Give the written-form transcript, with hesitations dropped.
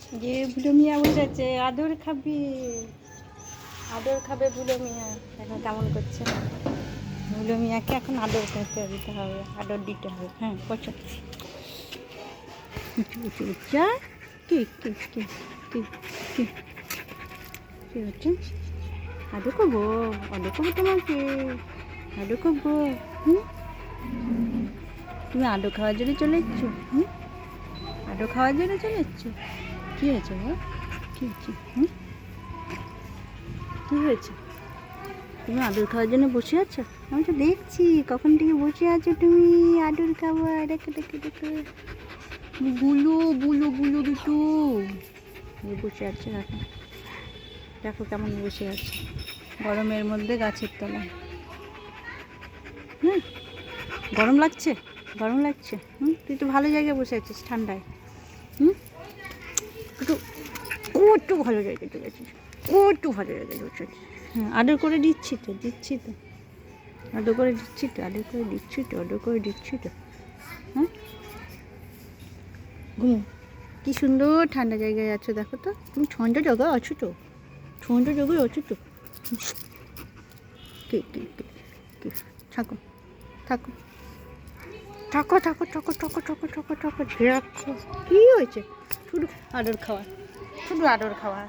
যে বুলো মিয়া বসেছে, আদর খাবে, আদর খাবে বুলো মিয়া। এখন কেমন করছে বুলো মিয়াকে? এখন আদর করতে দিতে হবে, আদর দিতে হবে। হ্যাঁ বসো, উঁচু উঁচু উচ্চা। কি কি কি কি কি কি হচ্ছে? আদর করবো, আদর করবো তোমাকে, আদর করবো। হুম, তুমি আদর খাওয়ার জন্য চলে এসছো? হুম, আদর খাওয়ার জন্য চলে এসছো? কী হয়েছে গো? কী হয়েছে? হুম, কী হয়েছে? তুমি আদর খাওয়ার জন্য বসে আছো? আমি তো দেখছি কখন থেকে বসে আছো তুমি। আদর খাওয়া, দেখো দেখো দেখো, বুলু বুলু বুলু দুটো বসে আছে। এখন দেখো কেমন বসে আছে গরমের মধ্যে গাছের তলায়। হুম, গরম লাগছে? গরম লাগছে? হুম, তুই তো ভালো জায়গায় বসে আছিস ঠান্ডায়। হুম, একটু ও একটু ভালো জায়গায় চলে আছিস, ও একটু ভালো জায়গায় বসে আছিস। হ্যাঁ, আদর করে দিচ্ছি তো, দিচ্ছি তো, আদর করে দিচ্ছি তো, আদর করে দিচ্ছি তো, আদর করে দিচ্ছি তো। হ্যাঁ, ঘুমো। কি সুন্দর ঠান্ডা জায়গায় আছো, দেখো তো তুমি ঠান্ডা জায়গায় আছো তো, ঠান্ডা জায়গায় আছো তো। কে কে কে কে? থাকো থাকো থাকো থাকো থাকো থাকো থাকো থাকো থাকো, দেখো কী হয়েছে? শুধু আদর খাওয়া, শুধু আদর খাওয়া।